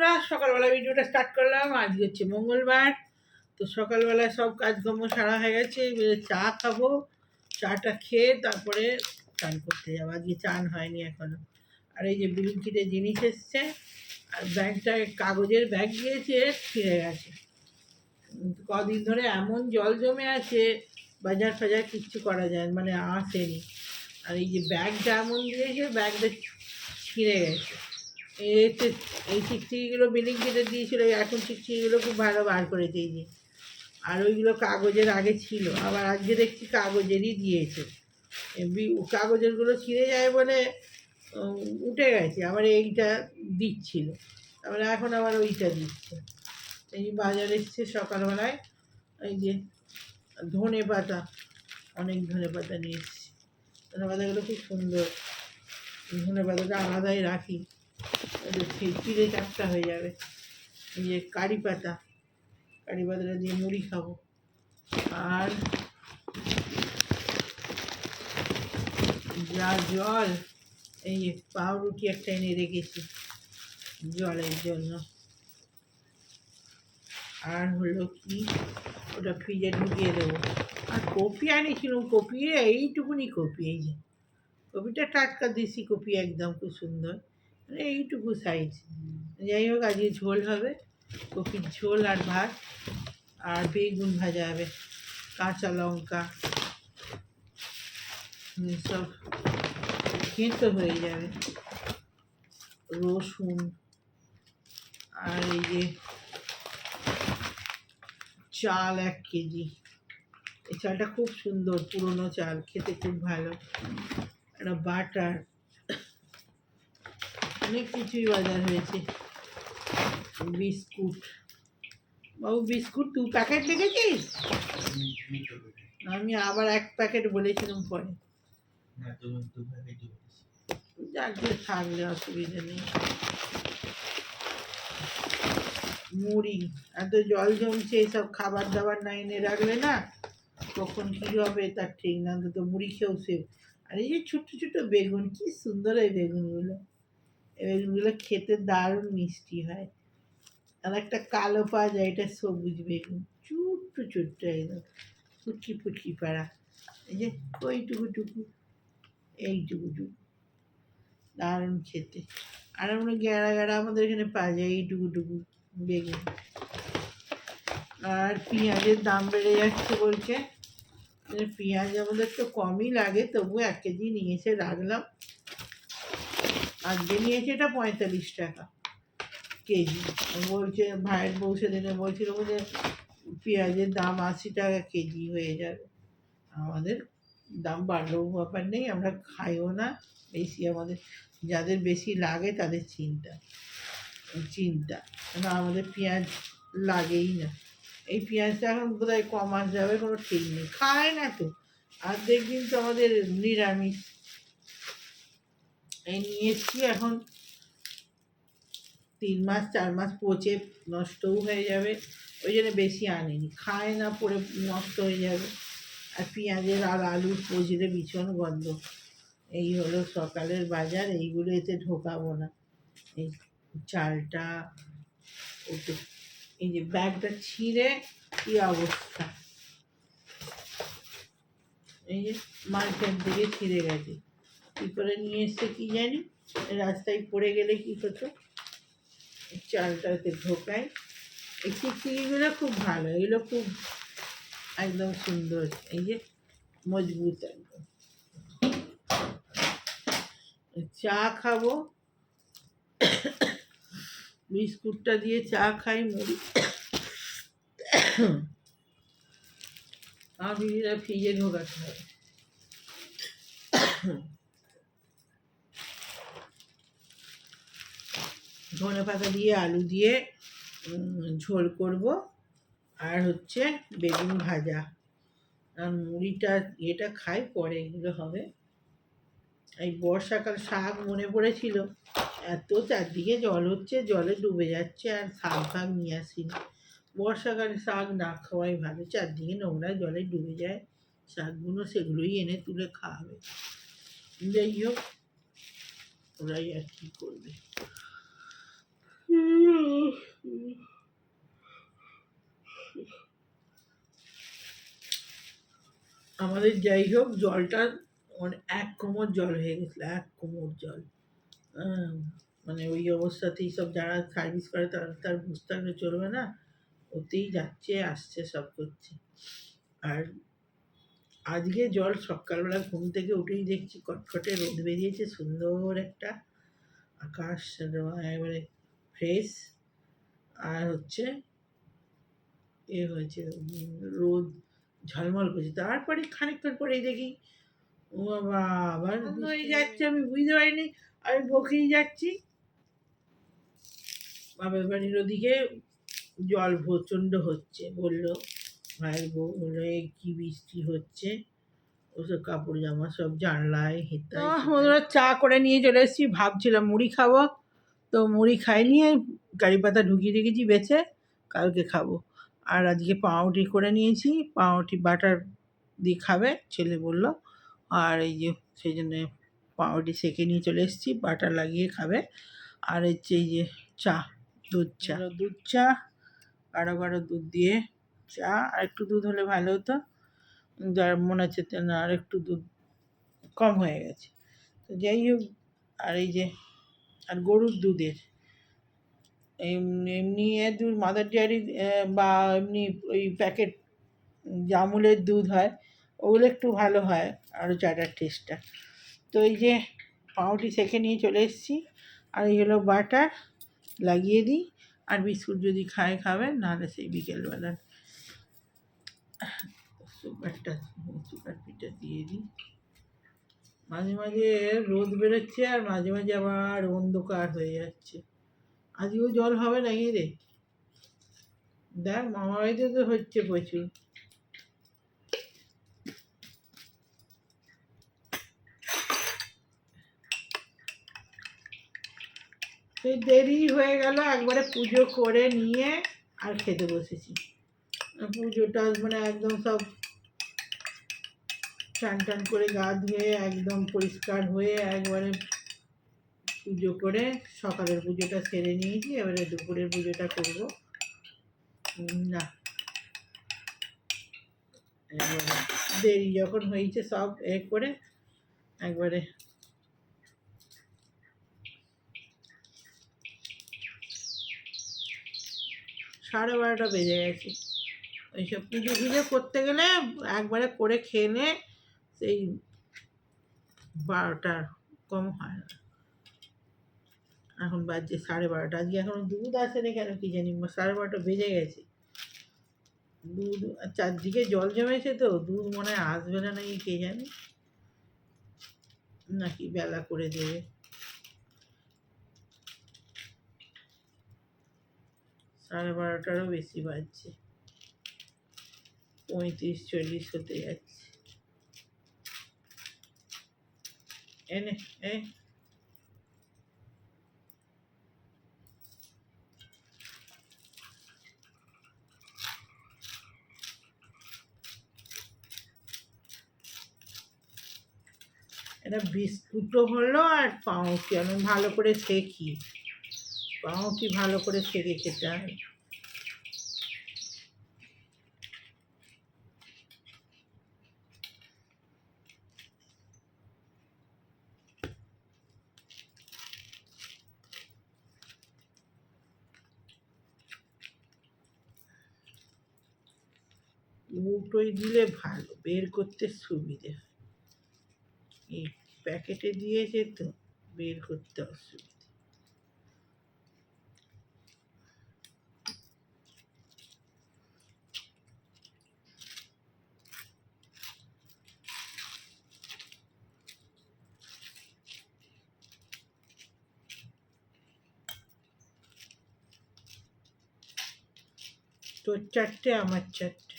বন্ধুরা, সকালবেলা ভিডিওটা স্টার্ট করলাম। আজকে হচ্ছে মঙ্গলবার। তো সকালবেলায় সব কাজকর্ম সারা হয়ে গেছে। এবারে চা খাবো। চাটা খেয়ে তারপরে চান করতে যাবো। আজকে চান হয়নি এখনো। আর এই যে বিলিংকিটে জিনিস এসছে, আর ব্যাগটা কাগজের ব্যাগ দিয়েছে, ছিঁড়ে গেছে। কদিন ধরে এমন জল জমে আছে, বাজার ফাজার কিচ্ছু করা যায় না, মানে আসেনি। আর এই যে ব্যাগটা এমন দিয়েছে, ব্যাগটা ছিঁড়ে গেছে। এই চিকচিকিগুলো বিলিং কেটে দিয়েছিল, এখন চিকচিকিগুলো খুব ভালো বার করে দিয়েছি। আর ওইগুলো কাগজের আগে ছিল, আবার আজকে দেখছি কাগজেরই দিয়েছে। কাগজেরগুলো ছিঁড়ে যায় বলে উঠে গেছে, আবার এইটা দিচ্ছিল, তারপরে এখন আবার ওইটা দিচ্ছে। এই বাজার এসছে সকালবেলায়, এই যে ধনে পাতা, অনেক ধনে পাতা নিয়ে এসছি। ধনে পাতাগুলো খুব সুন্দর, ধনে পাতাটা আলাদাই রাখি, চিড়ে চাপটা হয়ে যাবে। এই যে কারি পাতাটা দিয়ে মুড়ি খাবো। আর যা জল, এই যে পাউরুটি একটা এনে রেখেছি জলের জন্য। আর হলো কি, ওটা ফ্রিজে ঢুকিয়ে দেবো। আর কপি আনিছিলাম, কপি এইটুকুনি কপি, এই যে কপিটা টাটকা দেশি কপি, একদম খুব সুন্দর, মানে এইটুকু সাইজ। যাই হোক, আজকে ঝোল হবে, কপির ঝোল আর ভাত, আর বেগুন ভাজা হবে, কাঁচা লঙ্কা সব খেতে হয়ে যাবে, রসুন। আর এই যে চাল 1 কেজি, এই চালটা খুব সুন্দর, পুরনো চাল, খেতে খুব ভালো। একটা বাটার, অনেক কিছুই বাজার হয়েছে। বিস্কুট, বাবু বিস্কুট 2 প্যাকেট দেখেছিস? আমি আবার 1 প্যাকেট বলেছিলাম পরে। যাকে থাকলে অসুবিধা নেই। মুড়ি, এত জল জমছে, এসব খাবার দাবার না এনে রাখলে না, কখন কী হবে তার ঠিক না, তো মুড়ি খেয়েও সে। আর এই যে ছোট্ট ছোট্ট বেগুন, কি সুন্দর এই বেগুনগুলো, এই বেগুনগুলো খেতে দারুণ মিষ্টি হয়। আর একটা কালো পাওয়া যায়, এটা সবুজ বেগুন, ছোট্ট ছোট্ট একদম ফুটকি ফুটকি পাড়া। এই যে এইটুকু, দারুণ খেতে। আর আমরা গেড়া আমাদের এখানে পাওয়া যায় এইটুকু বেগুন। আর পেঁয়াজের দাম বেড়ে যাচ্ছে বলছে, পেঁয়াজ আমাদের তো কমই লাগে, তবু 1 কেজি নিয়ে এসে রাখলাম। আজকে নিয়েছে এটা 45 টাকা কেজি। বলছে ভাইয়ের বউ সেদিনে বলছিল যে পেঁয়াজের দাম 80 টাকা কেজি হয়ে যাবে। আমাদের দাম বাড়লেও ব্যাপার নেই, আমরা খাইও না বেশি, আমাদের যাদের বেশি লাগে তাদের চিন্তা, কারণ আমাদের পেঁয়াজ লাগেই না। এই পেঁয়াজটা এখন বোধহয় কমাস যাবে, কোনো ঠিক নেই, খায় না তো। আর দেখবেন তো আমাদের নিরামিষ। এই নিয়ে এসছি, এখন 3 মাস 4 মাস পচে নষ্টও হয়ে যাবে, ওই জন্য বেশি আনিনি, খায় না, পরে নষ্ট হয়ে যাবে। আর পেঁয়াজের আর আলুর পচলে ভীষণ গন্ধ। এই হলো সকালের বাজার, এইগুলো এতে ঢোকাবো না। এই চালটা ওতে, এই যে ব্যাগটা ছিঁড়ে কি অবস্থা, এই যে মার্কেট দিকে ছিঁড়ে গেছে, কী করে নিয়ে এসছে কি জানি, রাস্তায় পড়ে গেলে কি হতো। চালটাতে ঢোকায়। এই চিকচিকিগুলো খুব ভালো, এগুলো খুব একদম সুন্দর, এই যে মজবুত একদম। চা খাবো, বিস্কুটটা দিয়ে চা খাই, মুড়ি। দিদিরা ফ্রিজে ঢোকাতে হবে। ধনে পাতা দিয়ে আলু দিয়ে ঝোল করব, আর হচ্ছে বেগুন ভাজা, আর মুড়িটা এটা খাই, পরে এগুলো হবে। এই বর্ষাকাল শাক মনে পড়েছিল, এত চারদিকে জল হচ্ছে, জলে ডুবে যাচ্ছে, আর শাক নিয়ে আসিনি। বর্ষাকালে শাক না খাওয়াই ভালো, চারদিকে নোংরা জলে ডুবে যায় শাকগুলো, সেগুলোই এনে তুলে খাওয়াবে। যাই হোক, ওরাই আর কী করবে। আমাদের যাই হোক জলটা মানে এক কোমর জল হয়ে গেছিলো, এক কোমর জল। আহ, মানে ওই অবস্থাতেই সব যারা সার্ভিস করে তারা তার বুঝতে পারলে চলবে না, ওতেই যাচ্ছে আসছে সব করছে। আর আজকে জল সকালবেলা ঘুম থেকে উঠেই দেখছি কটকটে রোদ বেরিয়েছে, সুন্দর একটা আকাশ একেবারে ফ্রেশ। আর হচ্ছে হয়েছে রোদ ঝলমল করছে। তারপরে খানিকক্ষণ পরেই দেখি ও বাবা আবার হয়ে যাচ্ছে, আমি বুঝতে পারিনি, আমি বকেই যাচ্ছি। বাবার বাড়ির ওদিকে জল প্রচণ্ড হচ্ছে, বললো ভাইয়ের বউ বললো এই কি বৃষ্টি হচ্ছে, ওসব কাপড় জামা সব জানলায় হেতায়। ওরা চা করে নিয়ে চলে এসেছি, ভাবছিলাম মুড়ি খাবো, তো মুড়ি খাইনি, কারি পাতা ঢুকিয়ে রেখেছি বেছে, কালকে খাবো। আর আজকে পাউরুটি করে নিয়েছি, পাউরুটি বাটার দিয়ে খাবে ছেলে বললো। আর এই যে সেই জন্যে পাউরুটি সেঁকে নিয়ে চলে এসেছি, বাটার লাগিয়ে খাবে। আর হচ্ছে এই যে চা, দুধ চা, দুধ চা গাঢ় গাঢ় দুধ দিয়ে চা। আর একটু দুধ হলে ভালো হতো, যার মনে হচ্ছে না আর একটু দুধ কম হয়ে গেছে। তো যাই হোক, আর এই যে আর গরুর দুধের এমনি দুধ মাদার ডেয়ারি বা এমনি ওই প্যাকেট জামুলের দুধ হয়, ওগুলো একটু ভালো হয় আরও চাটার টেস্টটা। তো এই যে পাউরুটি সেঁকে নিয়ে চলে এসেছি, আর এই হলো বাটার লাগিয়ে দিই। আর বিস্কুট যদি খায় খাবে, নাহলে সেই বিকেলবেলা সুগার পিঠা দিয়ে দিই। মাঝে মাঝে রোদ বেরোচ্ছে আর মাঝে মাঝে আবার অন্ধকার হয়ে যাচ্ছে। আজকেও জল হবে নাকি রে? দেখ মামা বাড়িতে তো হচ্ছে প্রচুর। সেই দেরি হয়ে গেল, একবারে পুজো করে নিয়ে আর খেতে বসেছি। পুজোটা মানে একদম সব চান টান করে গা ধুয়ে একদম পরিষ্কার হয়ে একবারে পুজো করে সকালের পুজোটা সেরে নিয়েছি, এবারে দুপুরের পুজোটা করব। না দেরি যখন হয়েছে সব করে একবারে সাড়ে 12টা বেজে গেছে। ওইসব পুজো পুজো করতে গেলে একবারে করে খেলে সেই 12টার কম হয় না। এখন বাজছে 12:30, আজকে এখনো দুধ আসেনি কেন কি জানি, 12:30 বেজে গেছে। দুধ চারদিকে জল জমেছে, তো দুধ মনে হয় আসবে না নাকি কে জানি, নাকি বেলা করে দেবে। 12:30টারও বেশি বাজছে, 35-40 হতে যাচ্ছে। এনে এটা বিস্কুটও হলো আর পাউরুটি আমি ভালো করে সেঁকি, পাউরুটি ভালো করে সেঁকে খেতে হয়। দুটোই দিলে ভালো, বের করতে সুবিধে হয়। এই প্যাকেটে দিয়েছে তো বের করতে অসুবিধা। তোর 4টে আমার 4টে।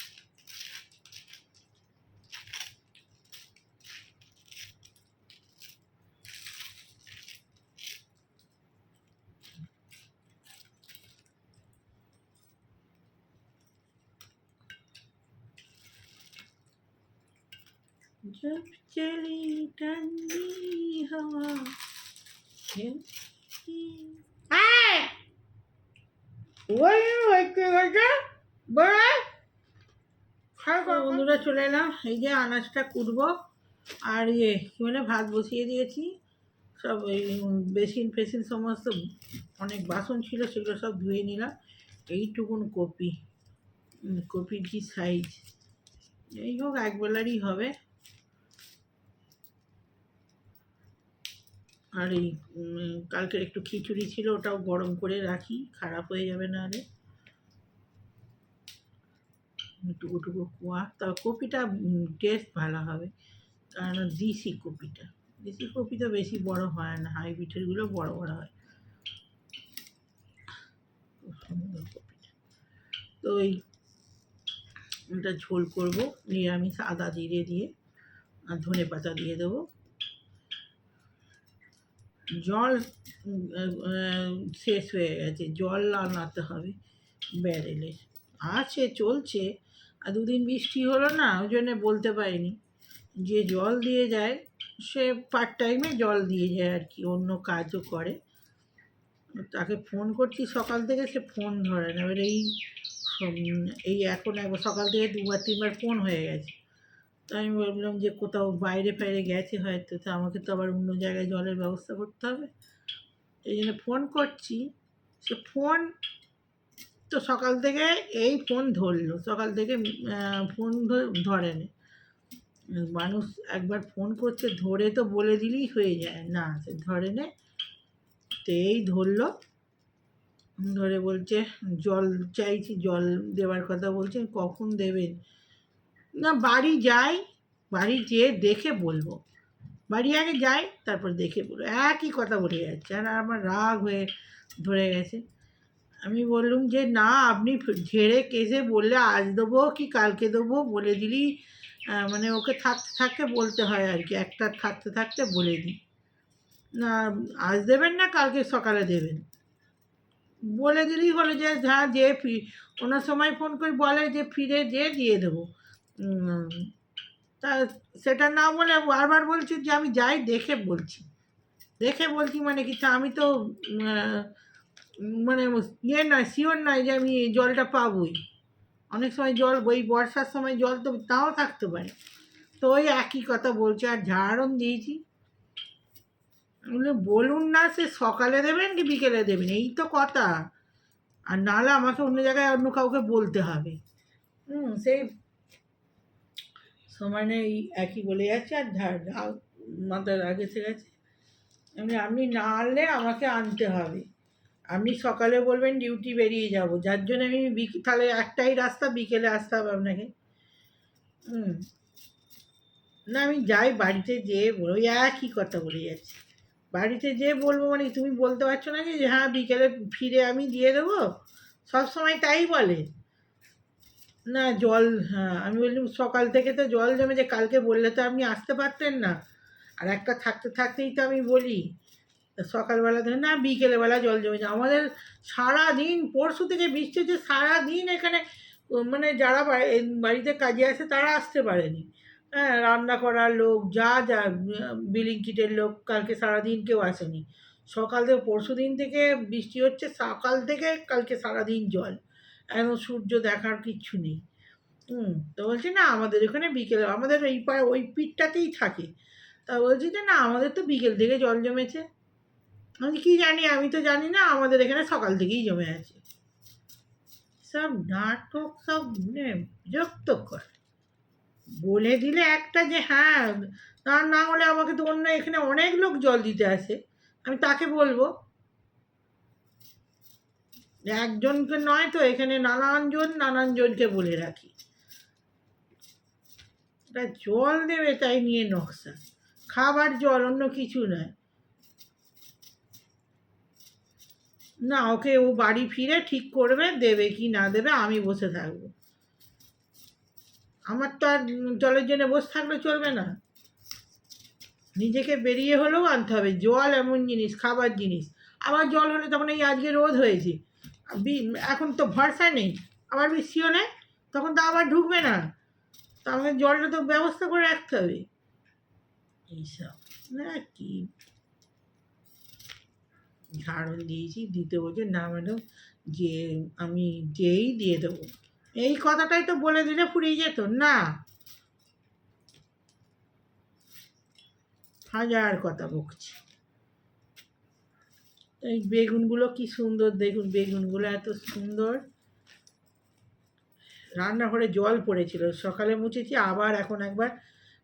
जब चली ठंडी हवा ওই হচ্ছে বড় বন্ধুরা চলে এলাম, এই যে আনাজটা কুটবো আর ইয়ে কী বলে ভাত বসিয়ে দিয়েছি। সব এই বেসিন ফেসিন সমস্ত অনেক বাসন ছিল, সেগুলো সব ধুয়ে নিলাম। এইটুকুন কপি, কপির কি সাইজ, এই হোক একবেলারই হবে। আর এই কালকের একটু খিচুড়ি ছিল, ওটাও গরম করে রাখি, খারাপ হয়ে যাবে না হলে। টুকু টুকু কুয়া, তবে কপিটা টেস্ট ভালো হবে, কারণ দেশি কপিটা, দেশি কপি তো বেশি বড় হয় না, হাইব্রিডেরগুলো বড় বড় হয়। খুব সুন্দর কপিটা। তো ওটা ঝোল করবো নিরামিষ, আদা জিরে দিয়ে আর ধনে পাতা দিয়ে দেবো। জল শেষ হয়ে গেছে, জল আনাতে হবে ব্যারেলে, আছে চলছে। আর দুদিন বৃষ্টি হলো না, ওই জন্যে বলতে পারিনি। যে জল দিয়ে যায় সে পার্ট টাইমে জল দিয়ে যায় আর কি, অন্য কাজও করে। তাকে ফোন করছি সকাল থেকে, সে ফোন ধরে না। এবার এই এখন একবার সকাল থেকে 2-3বার ফোন হয়ে গেছে। তো আমি বললাম যে কোথাও বাইরে ফাইরে গেছে হয়তো, তো আমাকে তো আবার অন্য জায়গায় জলের ব্যবস্থা করতে হবে। এই জন্য ফোন করছি, সে ফোন তো সকাল থেকে এই ফোন ধরলো, সকাল থেকে ফোন ধরেনি। মানুষ একবার ফোন করছে, ধরে তো বলে দিলেই হয়ে যায়, না সে ধরে নে। তো এই ধরলো, ধরে বলছে জল চাইছি, জল দেওয়ার কথা বলছেন, কখন দেবেন? না বাড়ি যাই, বাড়ি যেয়ে দেখে বলবো, বাড়ি আগে যাই তারপর দেখে বলবো, একই কথা বলে যাচ্ছে। আর আমার রাগ হয়ে ধরে গেছে। আমি বললুম যে না, আপনি ঝেড়ে কেসে বললে আজ দেবো কি কালকে দেবো বলে দিলেই, মানে ওকে থাকতে থাকতে বলতে হয় আর কি, একটা থাকতে থাকতে বলে দিই, না আজ দেবেন না কালকে সকালে দেবেন বলে দিলেই হলো, যে হ্যাঁ যে ওনার সময় ফোন করে বলে যে ফিরে যেয়ে দিয়ে দেবো। তা সেটা না বলে বারবার বলছি যে আমি যাই দেখে বলছি, দেখে বলছি মানে কি, তা আমি তো মানে ইয়ে নয়, শিওর নয় যে আমি জলটা পাবোই। অনেক সময় জল, ওই বর্ষার সময় জল তো তাও থাকতে পারে। তো ওই একই কথা বলছে, আর ঝাড়ন দিয়েছি। বলুন না, সে সকালে দেবেন কি বিকেলে দেবেন, এই তো কথা। আর নাহলে আমাকে অন্য জায়গায় অন্য কাউকে বলতে হবে। সেই সমানে এই একই বলে যাচ্ছে, আর মাথার রাগ এসে গেছে। আপনি না আনলে আমাকে আনতে হবে, আপনি সকালে বলবেন ডিউটি বেরিয়ে যাব, যার জন্য আমি তাহলে একটাই রাস্তা, বিকেলে আসতে হবে আপনাকে। না আমি যাই বাড়িতে যেয়ে বলো, ওই একই কথা বলে যাচ্ছি। বাড়িতে যেয়ে বলবো মানে তুমি বলতে পারছো না যে হ্যাঁ বিকেলে ফিরে আমি দিয়ে দেবো, সব সময় তাই বলে। না জল, হ্যাঁ আমি বললাম সকাল থেকে তো জল জমেছে, কালকে বললে তো আপনি আসতে পারতেন না, আর একটা থাকতে থাকতেই তো আমি বলি। সকালবেলা ধরে না, বিকেলবেলা জল জমেছে আমাদের। সারাদিন পরশু থেকে বৃষ্টি হচ্ছে, সারাদিন এখানে মানে যারা বাড়িতে কাজে আসে তারা আসতে পারেনি। হ্যাঁ, রান্না করার লোক যা যা, বিলিং কিটের লোক কালকে সারাদিন কেউ আসেনি। সকাল থেকে পরশু দিন থেকে বৃষ্টি হচ্ছে, সকাল থেকে কালকে সারাদিন জল, এখন সূর্য দেখার কিচ্ছু নেই। তো বলছি না আমাদের এখানে বিকেলে, আমাদের এই ওই পিঠটাতেই থাকে। তা বলছি যে না আমাদের তো বিকেল থেকে জল জমেছে। আমি কি জানি, আমি তো জানি না, আমাদের এখানে সকাল থেকেই জমে আছে। সব নাটক, সব মানে বিরক্ত করে। বলে দিলে একটা যে হ্যাঁ, তা না হলে আমাকে তো অন্য এখানে অনেক লোক জল দিতে আসে, আমি তাকে বলবো। একজনকে নয় তো, এখানে নানান জনকে বলে রাখি। তা জল দেবে তাই নিয়ে নকশা, খাবার জল, অন্য কিছু নয়। না ওকে, ও বাড়ি ফিরে ঠিক করবে দেবে কি না দেবে, আমি বসে থাকবো। আমার তো আর জলের জন্য বসে থাকলে চলবে না, নিজেকে বেরিয়ে হলেও আনতে হবে। জল এমন জিনিস, খাবার জিনিস। আবার জল হলে তখন এই আজকে রোদ হয়েছে, এখন তো ভরসা নেই, আবার বৃষ্টি হলে তখন তো আবার ঢুকবে না, তো আমাকে জলটা তো ব্যবস্থা করে রাখতে হবে। এইসব না কি, ঝাড়ন দিয়েছি, দিতে বলছে না ম্যাডাম, যে আমি যেই দিয়ে দেবো, এই কথাটাই তো বলে দিলে ফুরিয়ে যেত না, হাজার কথা বকছি। এই বেগুনগুলো কি সুন্দর দেখুন, বেগুনগুলো এত সুন্দর। রান্নাঘরে জল পড়েছিল, সকালে মুছেছি, আবার এখন একবার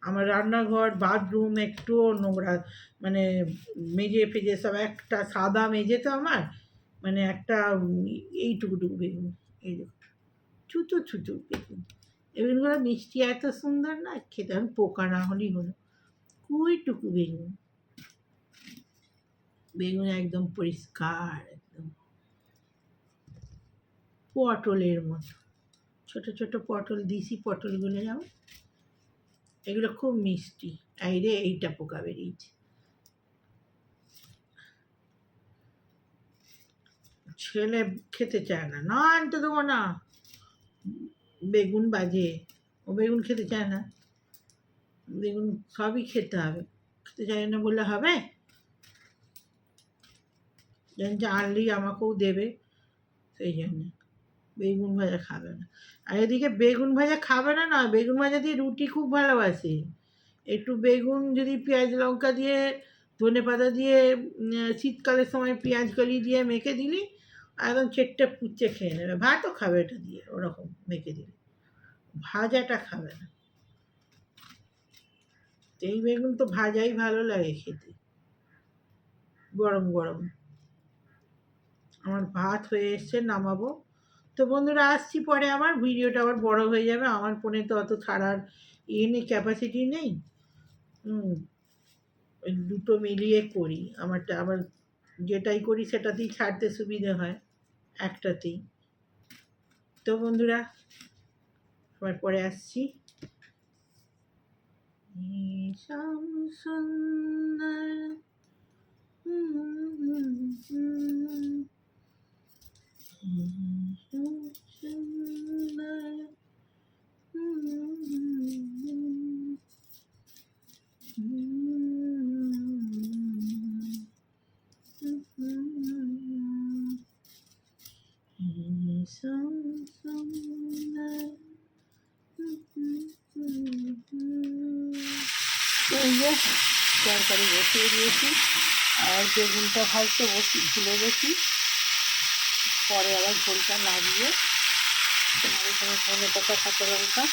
আমার রান্নাঘর বাথরুম একটুও নোংরা, মানে মেজে ফেজে সব একটা সাদা মেজে তো আমার, মানে একটা এইটুকুটুকু বেগুন, এই ছুচু ছুচু বেগুন। এই বেগুনগুলো মিষ্টি এত সুন্দর না, খেতে আমি পোকা না হলেই হলো। কুইটুকু বেগুন, বেগুন একদম পরিষ্কার, একদম পটলের মতো ছোট ছোট পটল, দিশি পটলগুলো যেমন, এগুলো খুব মিষ্টি। এই রে, এইটা পোকা বেরিয়েছে। ছেলে খেতে চায় না, না আনতে দেবো না, বেগুন বাজে, ও বেগুন খেতে চায় না। বেগুন সবই খেতে হবে, খেতে চায় না বললে হবে? জানি যে আনলেই আমাকেও দেবে, সেই জন্য বেগুন ভাজা খাবে না। আর এদিকে বেগুন ভাজা খাবে না, না বেগুন ভাজা দিয়ে রুটি খুব ভালোবাসে। একটু বেগুন যদি পেঁয়াজ লঙ্কা দিয়ে, ধনে পাতা দিয়ে, শীতকালের সময় পেঁয়াজ কলি দিয়ে মেখে দিলি, একদম চেটে পুচে খেয়ে নেবে। ভাতও খাবে এটা দিয়ে, ওরকম মেখে দিলে, ভাজাটা খাবে না। এই বেগুন তো ভাজাই ভালো লাগে খেতে, গরম গরম। আমার ভাত হয়ে এসছে, নামাবো। তো বন্ধুরা, আসছি পরে, আমার ভিডিওটা আবার বড় হয়ে যাবে, আমার ফোনে তো অত ছাড়ার নেই, ক্যাপাসিটি নেই। ওই দুটো মিলিয়ে করি, আমারটা আবার যেটাই করি সেটাতেই ছাড়তে সুবিধে হয়, একটাতেই। তো বন্ধুরা, আবার পরে আসছি। এই যে তরকারি বসিয়ে দিয়েছি, আর বেগুনটা ভাজতে ভুলে গেছি, পরে আবার ঝোলটা নামিয়ে আর এখানে ধনে পাতা, কাঁচা লঙ্কা,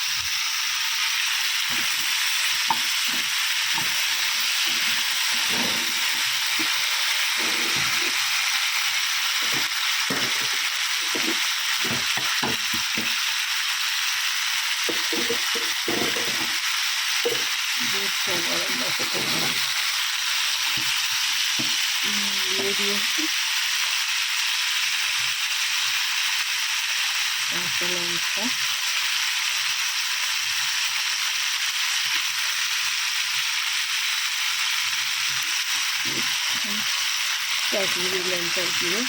গরম মশলা দিয়ে দিয়েছি, কাঁচা লঙ্কা, কাশ্মীরি লঙ্কার গুঁড়ো,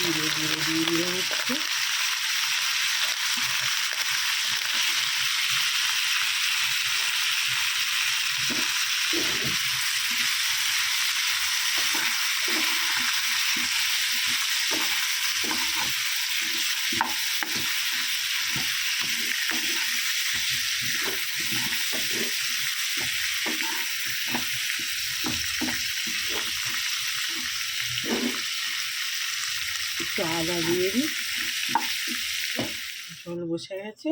জিরে দিয়ে দিলাম একটু, একটু আদা দিয়ে দিই। ঝোল বসে গেছে,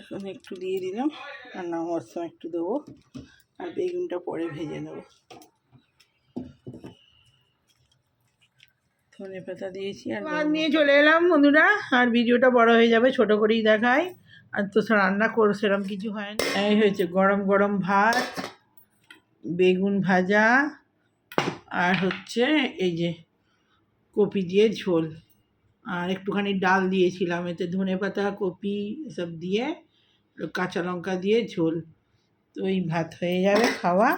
এখন একটু দিয়ে দিলাম, আর নামার সময় একটু দেবো, আর বেগুনটা পরে ভেজে নেবো। ধনে পাতা দিয়েছি, আর ভাত নিয়ে চলে এলাম বন্ধুরা, আর ভিডিওটা বড় হয়ে যাবে, ছোট করেই দেখাই। আর তো রান্না সেরকম কিছু হয়নি। এই হয়েছে গরম গরম ভাত, বেগুন ভাজা, আর হচ্ছে এই যে কপি দিয়ে ঝোল, আর একটুখানি ডাল দিয়েছিলাম, এতে ধনে পাতা কপি এসব দিয়ে কাঁচা লঙ্কা দিয়ে ঝোল। তো এই ভাত হয়ে যাবে খাওয়া।